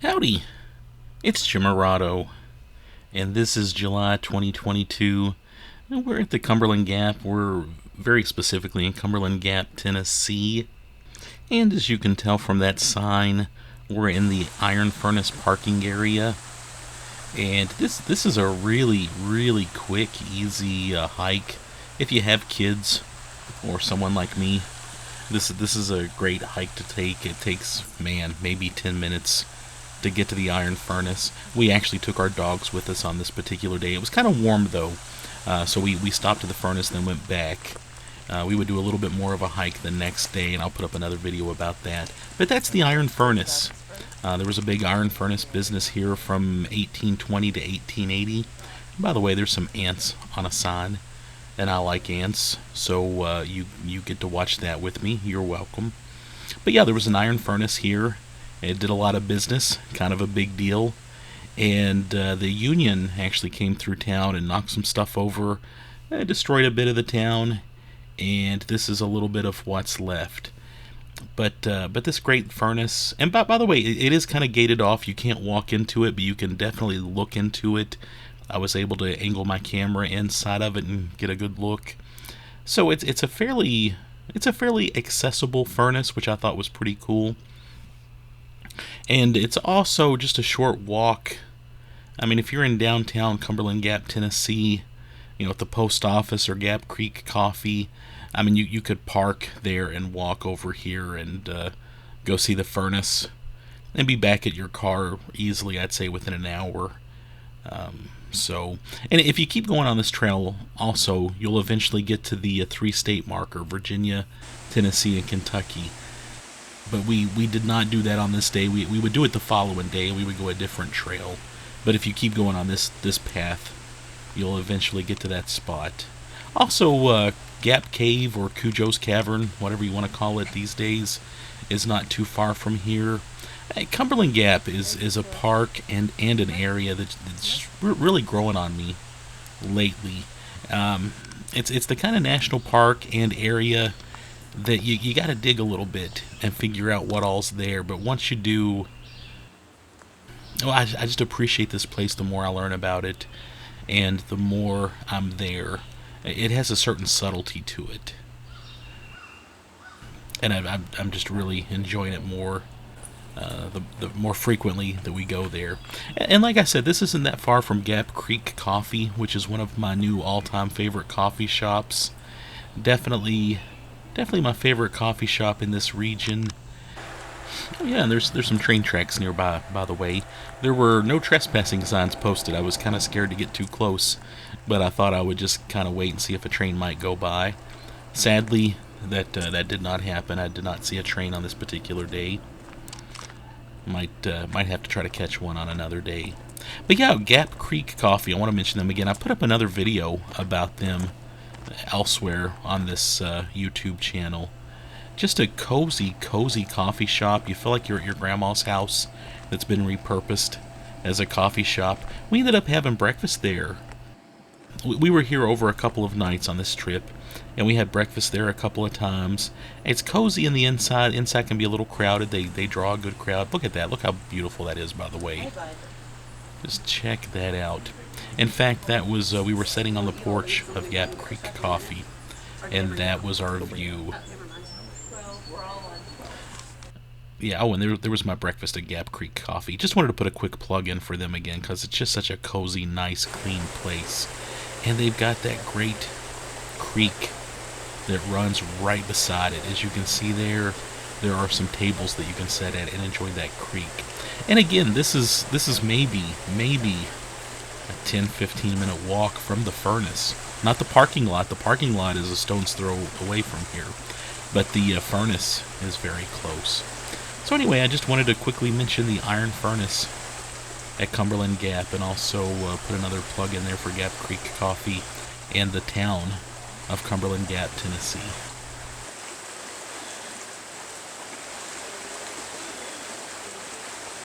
Howdy, it's Jimerado, and this is July 2022, and we're at the Cumberland Gap. We're very specifically in Cumberland Gap, Tennessee, and as you can tell from that sign, we're in the Iron Furnace parking area, and this is a really quick, easy hike. If you have kids, or someone like me, this is a great hike to take. It takes, maybe 10 minutes to get to the Iron Furnace. We actually took our dogs with us on this particular day. It was kind of warm though, so we stopped at the furnace, then went back. We would do a little bit more of a hike the next day, and I'll put up another video about that. But that's the Iron Furnace. There was a big iron furnace business here from 1820 to 1880. By the way, there's some ants on a sign, and I like ants, so you get to watch that with me. You're welcome. But yeah, there was an iron furnace here. It did a lot of business, kind of a big deal, and the Union actually came through town and knocked some stuff over, destroyed a bit of the town, and this is a little bit of what's left. But this great furnace, and by the way, it is kind of gated off. You can't walk into it, but you can definitely look into it. I was able to angle my camera inside of it and get a good look. So it's a fairly accessible furnace, which I thought was pretty cool. And it's also just a short walk. I mean, if you're in downtown Cumberland Gap, Tennessee, at the post office or Gap Creek Coffee, I mean, you could park there and walk over here and go see the furnace and be back at your car easily, I'd say, within an hour. And if you keep going on this trail, also, you'll eventually get to the three-state marker, Virginia, Tennessee, and Kentucky. But we did not do that on this day. We would do it the following day, and we would go a different trail. But if you keep going on this path, you'll eventually get to that spot. Also, Gap Cave or Cujo's Cavern, whatever you want to call it these days, is not too far from here. Cumberland Gap is a park and an area that's really growing on me lately. It's the kind of national park and area that you got to dig a little bit and figure out what all's there. But once you do, I just appreciate this place the more I learn about it, and the more I'm there. It has a certain subtlety to it, and I'm just really enjoying it more. The more frequently that we go there. And like I said, this isn't that far from Gap Creek Coffee, which is one of my new all-time favorite coffee shops. Definitely my favorite coffee shop in this region. Oh yeah, and there's some train tracks nearby, by the way. There were no trespassing signs posted. I was kind of scared to get too close, but I thought I would just kind of wait and see if a train might go by. Sadly, that did not happen. I did not see a train on this particular day. Might have to try to catch one on another day. But yeah, Gap Creek Coffee, I want to mention them again. I put up another video about them elsewhere on this YouTube channel. Just a cozy coffee shop. You feel like you're at your grandma's house that's been repurposed as a coffee shop. We ended up having breakfast there. We were here over a couple of nights on this trip, and we had breakfast there a couple of times. It's cozy in the inside. Inside can be a little crowded. They draw a good crowd. Look at that. Look how beautiful that is, by the way. Just check that out. In fact, that was we were sitting on the porch of Gap Creek Coffee, and that was our view. Yeah, oh, and there was my breakfast at Gap Creek Coffee. Just wanted to put a quick plug in for them again, because it's just such a cozy, nice, clean place. And they've got that great creek that runs right beside it. As you can see there are some tables that you can sit at and enjoy that creek. And again, this is maybe a 10-15 minute walk from the furnace. Not the parking lot. The parking lot is a stone's throw away from here. But the furnace is very close. So anyway, I just wanted to quickly mention the Iron Furnace at Cumberland Gap, and also put another plug in there for Gap Creek Coffee and the town of Cumberland Gap, Tennessee.